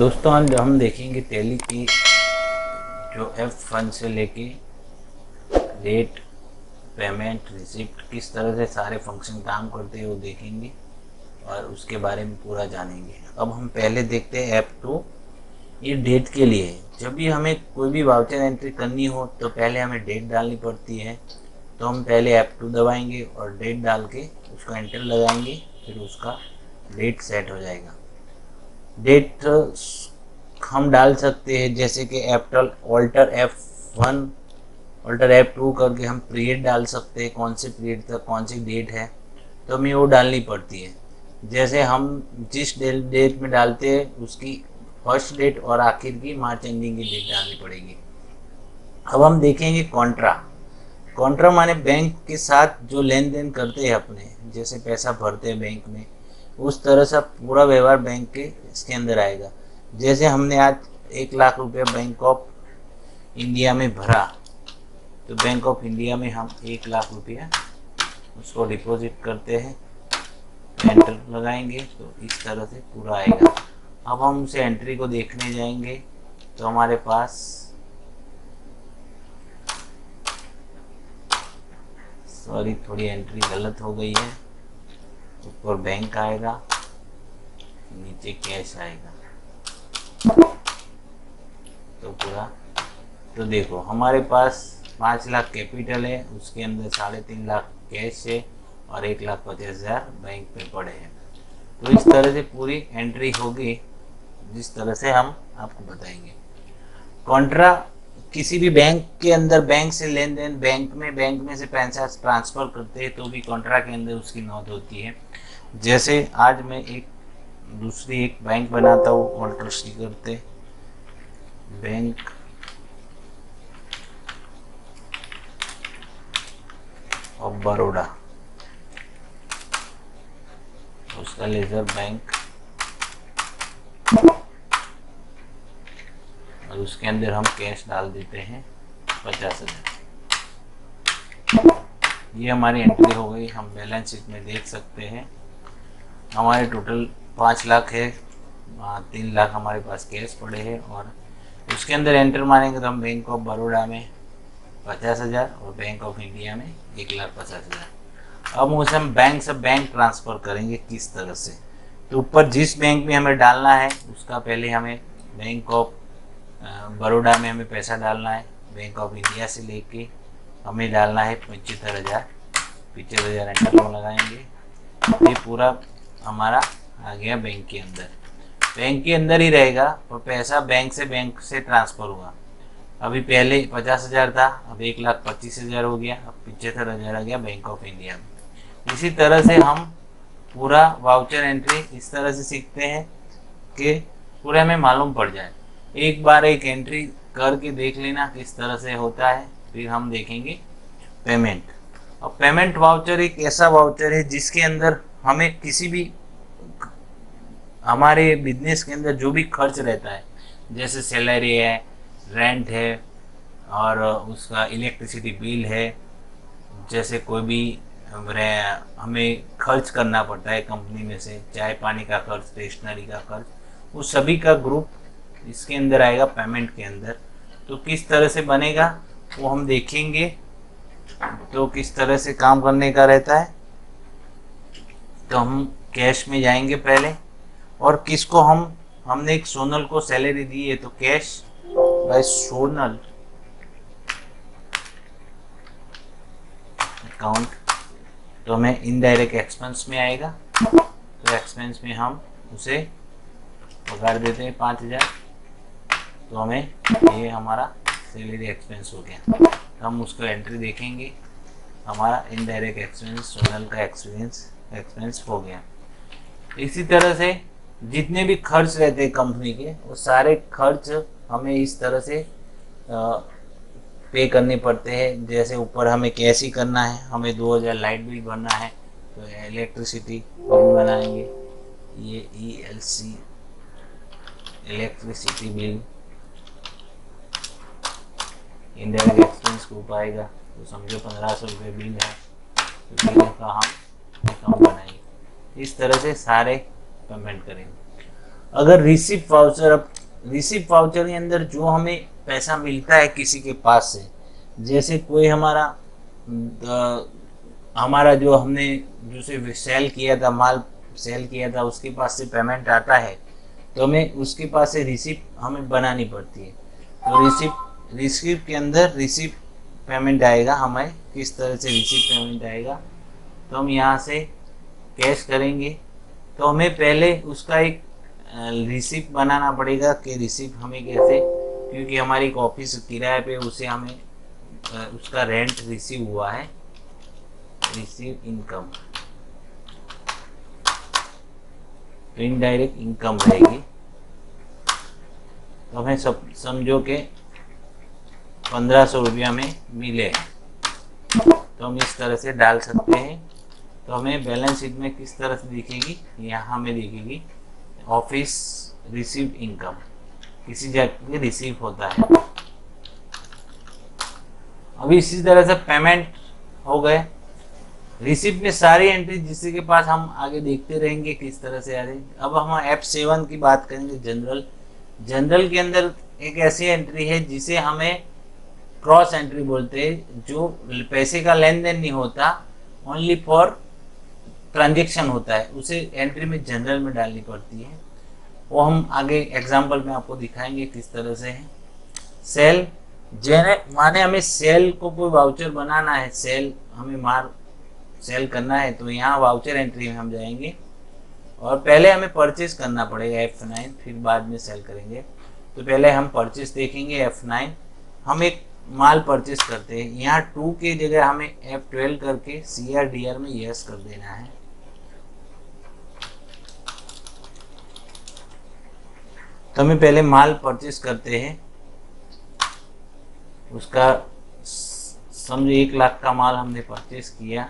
दोस्तों आज हम देखेंगे टैली की जो F1 से लेके रेट, पेमेंट, रिसिप्ट किस तरह से सारे फंक्शन काम करते हैं वो देखेंगे और उसके बारे में पूरा जानेंगे। अब हम पहले देखते हैं F2। ये डेट के लिए है। जब भी हमें कोई भी वाउचर एंट्री करनी हो तो पहले हमें डेट डालनी पड़ती है। तो हम पहले F2 दबाएंगे और डेट डाल के उसको एंटर लगाएंगे, फिर उसका डेट सेट हो जाएगा। डेट हम डाल सकते हैं जैसे कि ऑल्टर F1 ऑल्टर F2 करके हम पीरियड डाल सकते हैं, कौन से पीरियड तक कौन सी डेट है तो हमें वो डालनी पड़ती है। जैसे हम जिस डेट में डालते हैं उसकी फर्स्ट डेट और आखिर की मार्च एंडिंग की डेट डालनी पड़ेगी। अब हम देखेंगे कॉन्ट्रा। कॉन्ट्रा माने बैंक के साथ जो लेन देन करते हैं अपने, जैसे पैसा भरते हैं बैंक में, उस तरह से पूरा व्यवहार बैंक के इसके अंदर आएगा। जैसे हमने आज 1 लाख रुपया बैंक ऑफ इंडिया में भरा तो बैंक ऑफ इंडिया में हम 1 लाख रुपया उसको डिपॉजिट करते हैं, एंटर लगाएंगे तो इस तरह से पूरा आएगा। अब हम उसे एंट्री को देखने जाएंगे तो हमारे पास थोड़ी एंट्री गलत हो गई है। ऊपर बैंक आएगा, नीचे कैश आएगा तो पूरा। तो देखो हमारे पास 5 लाख कैपिटल है, उसके अंदर 3.5 लाख कैश है और 1,50,000 बैंक में पड़े हैं। तो इस तरह से पूरी एंट्री होगी जिस तरह से हम आपको बताएंगे। कॉन्ट्रा किसी भी बैंक के अंदर बैंक से लेन देन, बैंक में से पैसा ट्रांसफ़र करते हैं तो भी कॉन्ट्रा के अंदर उसकी नोट होती है। जैसे आज मैं दूसरी एक बैंक बनाता हूँ, ऑल्टर सी करते बैंक ऑफ बड़ौदा, उसका लेजर बैंक, और उसके अंदर हम कैश डाल देते हैं 50,000। ये हमारी एंट्री हो गई। हम बैलेंस शीट में देख सकते हैं हमारे टोटल 5 लाख है, 3 लाख हमारे पास कैश पड़े हैं और उसके अंदर एंटर मारेंगे तो हम बैंक ऑफ बड़ौदा में 50,000 और बैंक ऑफ इंडिया में 1,50,000। अब उसे हम बैंक से बैंक ट्रांसफ़र करेंगे किस तरह से। तो ऊपर जिस बैंक में हमें डालना है उसका पहले हमें बैंक ऑफ बड़ौदा में हमें पैसा डालना है। बैंक ऑफ इंडिया से लेके हमें डालना है 75,000 एंटर को लगाएंगे। ये पूरा हमारा आ गया बैंक के अंदर। बैंक के अंदर ही रहेगा और पैसा बैंक से ट्रांसफ़र हुआ। अभी पहले 50,000 था, अब 1,25,000 हो गया, अब 75,000 आ गया बैंक ऑफ इंडिया में। इसी तरह से हम पूरा वाउचर एंट्री इस तरह से सीखते हैं कि पूरा हमें मालूम पड़ जाए। एक बार एक एंट्री करके देख लेना किस तरह से होता है, फिर हम देखेंगे पेमेंट। और पेमेंट वाउचर एक ऐसा वाउचर है जिसके अंदर हमें किसी भी हमारे बिजनेस के अंदर जो भी खर्च रहता है, जैसे सैलरी है, रेंट है और उसका इलेक्ट्रिसिटी बिल है, जैसे कोई भी हमें खर्च करना पड़ता है कंपनी में से, चाय पानी का खर्च, स्टेशनरी का खर्च, उस सभी का ग्रुप इसके अंदर आएगा पेमेंट के अंदर। तो किस तरह से बनेगा वो हम देखेंगे। तो किस तरह से काम करने का रहता है, तो हम कैश में जाएंगे पहले और किसको हमने एक सोनल को सैलरी दी है तो कैश बाय सोनल अकाउंट, तो हमें इनडायरेक्ट एक्सपेंस में आएगा। तो एक्सपेंस में हम उसे पगार देते हैं 5,000, तो हमें ये हमारा सैलरी एक्सपेंस हो गया। तो हम उसको एंट्री देखेंगे, हमारा इनडायरेक्ट एक्सपेंस सोनल का एक्सपेंस हो गया। इसी तरह से जितने भी खर्च रहते हैं कंपनी के, वो सारे खर्च हमें इस तरह से पे करने पड़ते हैं। जैसे ऊपर हमें कैश ही करना है, हमें 2,000 लाइट बिल भरना है तो इलेक्ट्रिसिटी बिल बनाएंगे, ये ELC electricity bill indirect expense को पाएगा। तो समझो 1,500 रुपये बिल है, तो बिल का हम अकाउंट बनाएंगे। इस तरह से सारे पेमेंट करेंगे। अगर रिसिप्ट वाउचर, अब रिसिप्ट वाउचर के अंदर जो हमें पैसा मिलता है किसी के पास से, जैसे कोई हमारा जो हमने जो सेल किया था, माल सेल किया था, उसके पास से पेमेंट आता है, तो हमें उसके पास से रिसिप्ट हमें बनानी पड़ती है। तो रिसिप्ट के अंदर रिसिप्ट पेमेंट आएगा, हमें किस तरह से रिसिप्ट पेमेंट आएगा, तो हम यहाँ से कैश करेंगे। तो हमें पहले उसका एक रिसिप्ट बनाना पड़ेगा कि रिसिप्ट हमें कैसे, क्योंकि हमारी एक ऑफिस किराए पे, उसे हमें उसका रेंट रिसीव हुआ है, रिसीव इनकम, तो इनडायरेक्ट इनकम रहेगी। तो हमें सब समझो कि 1500 रुपया में मिले, तो हम इस तरह से डाल सकते हैं। तो हमें बैलेंस शीट में किस तरह से दिखेगी, यहाँ हमें दिखेगी ऑफिस रिसीव्ड इनकम, किसी जगह रिसीव होता है। अभी इसी तरह से पेमेंट हो गए, रिसिप्ट में सारी एंट्री जिसके के पास हम आगे देखते रहेंगे किस तरह से आ रही। अब हम F7 की बात करेंगे, जनरल के अंदर एक ऐसी एंट्री है जिसे हमें क्रॉस एंट्री बोलते हैं, जो पैसे का लेन देन नहीं होता, ओनली फॉर ट्रांजेक्शन होता है, उसे एंट्री में जनरल में डालनी पड़ती है। वो हम आगे एग्जाम्पल में आपको दिखाएंगे किस तरह से है। सेल माने हमें सेल को कोई वाउचर बनाना है, सेल हमें सेल करना है, तो यहाँ वाउचर एंट्री में हम जाएंगे और पहले हमें परचेज करना पड़ेगा F9, फिर बाद में सेल करेंगे। तो पहले हम परचेज देखेंगे F9, हम एक माल परचेज करते हैं, यहाँ 2 के जगह हमें F12 करके CR/DR में यस कर देना है। तो हमें पहले माल परचेज करते हैं, उसका समझो 1 लाख का माल हमने परचेज किया,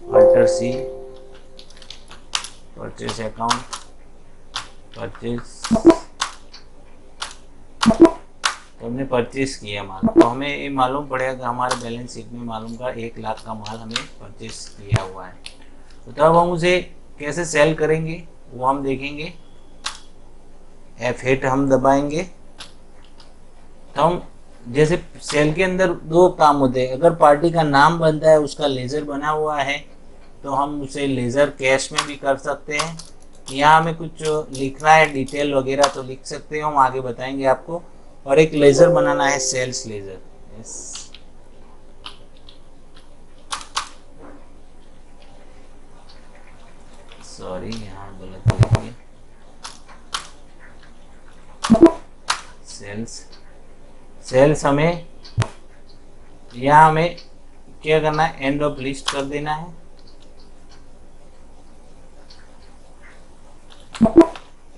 alter C purchase account, purchase, तो हमने परचेज किया माल, तो हमें ये मालूम पड़ेगा कि हमारे बैलेंस शीट में मालूम का 1 लाख का माल हमें परचेज किया हुआ है। तो तब हम उसे कैसे सेल करेंगे वो हम देखेंगे। F8 हम दबाएंगे, तो हम जैसे सेल के अंदर 2 काम होते हैं, अगर पार्टी का नाम बनता है, उसका लेजर बना हुआ है, तो हम उसे लेजर कैश में भी कर सकते हैं। यहाँ हमें कुछ लिखना है डिटेल वगैरह तो लिख सकते हैं, हम आगे बताएंगे आपको। और एक लेजर बनाना है, सेल्स लेजर, सॉरी यहाँ गलत लिखिए, सेल्स हमें यहाँ हमें क्या करना है, एंड ऑफ लिस्ट कर देना है।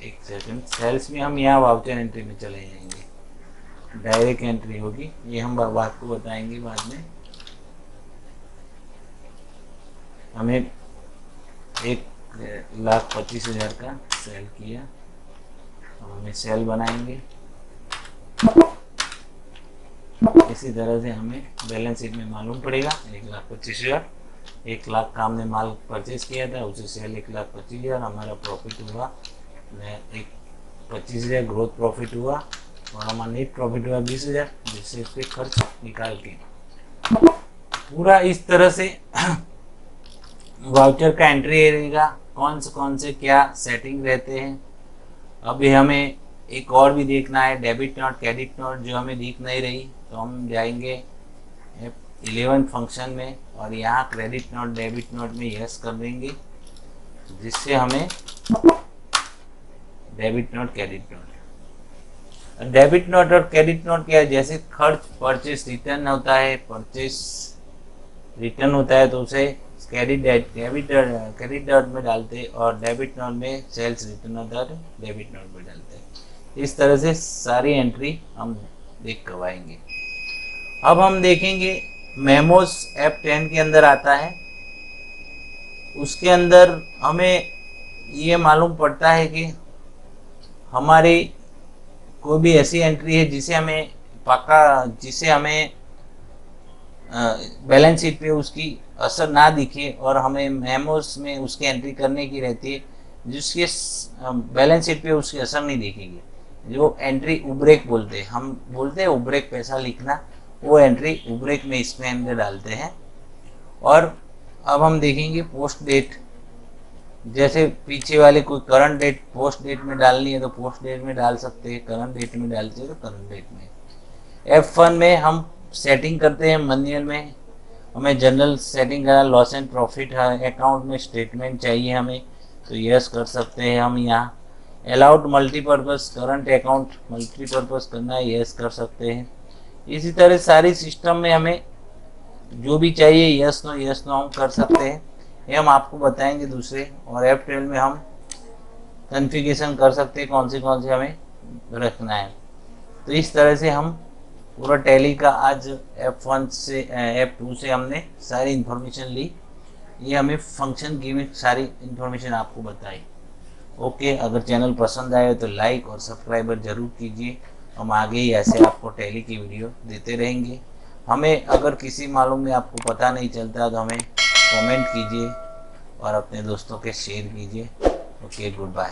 एक सेकंड, सेल्स में हम यहाँ वाउचर एंट्री में चले जाएंगे, डायरेक्ट एंट्री होगी, ये हम बात को बताएंगे बाद में। हमें 1,25,000 का सेल किया, अब हमें सेल बनाएंगे। इसी तरह से हमें बैलेंस शीट में मालूम पड़ेगा 1,25,000, 1 लाख का हमने माल परचेज किया था, उसे सेल 1,25,000, हमारा प्रॉफिट हुआ 25,000 ग्रोथ प्रॉफिट हुआ, और हमारा नेट प्रॉफिट हुआ 20,000, जिससे इस पे खर्च निकाल के पूरा इस तरह से वाउचर का एंट्री रहेगा, कौन से क्या सेटिंग रहते हैं। अभी हमें एक और भी देखना है, डेबिट नोट क्रेडिट नोट, जो हमें दिख नहीं रही, तो हम जाएंगे 11 फंक्शन में और यहाँ क्रेडिट नोट डेबिट नोट में यस कर देंगे, जिससे हमें debit note credit note, debit note और क्रेडिट नोट क्या है, जैसे खर्च परचेस रिटर्न होता है, परचेस रिटर्न होता है, तो उसे क्रेडिट नोट में डालते हैं, और डेबिट नोट में सेल्स रिटर्न होता है, डेबिट नोट में डालते हैं। इस तरह से सारी एंट्री हम देख करवाएंगे। अब हम देखेंगे मेमोस F10 के अंदर आता है, उसके अंदर हमें ये मालूम पड़ता है कि हमारी कोई भी ऐसी एंट्री है जिसे हमें बैलेंस शीट पे उसकी असर ना दिखे और हमें मेमोस में उसकी एंट्री करने की रहती है, जिसके बैलेंस शीट पे उसकी असर नहीं दिखेगी। जो एंट्री उब्रेक बोलते हैं, हम बोलते हैं उब्रेक पैसा लिखना, वो एंट्री उब्रेक में इसमें अंदर डालते हैं। और अब हम देखेंगे पोस्ट डेट। जैसे पीछे वाले कोई करंट डेट पोस्ट डेट में डालनी है तो पोस्ट डेट में डाल सकते हैं, करंट डेट में डालते हैं तो करंट डेट में। F1 में हम सेटिंग करते हैं मैनुअल में, हमें जनरल सेटिंग करना, लॉस एंड प्रॉफिट अकाउंट में स्टेटमेंट चाहिए हमें, तो यस कर सकते हैं हम यहाँ। Allowed multipurpose current account multipurpose करना है, यस कर सकते हैं। इसी तरह सारी सिस्टम में हमें जो भी चाहिए यस नो हम कर सकते हैं, ये हम आपको बताएंगे दूसरे। और F12 में हम कॉन्फ़िगरेशन कर सकते हैं कौन से हमें रखना है। तो इस तरह से हम पूरा टैली का आज F1 से F2 से हमने सारी इन्फॉर्मेशन ली। ये हमें फंक्शन की भी सारी इन्फॉर्मेशन आपको बताई। ओके, अगर चैनल पसंद आए तो लाइक और सब्सक्राइबर ज़रूर कीजिए। हम आगे ही ऐसे आपको टैली की वीडियो देते रहेंगे। हमें अगर किसी मालूम में आपको पता नहीं चलता तो हमें कमेंट कीजिए और अपने दोस्तों के शेयर कीजिए। Okay, good bye.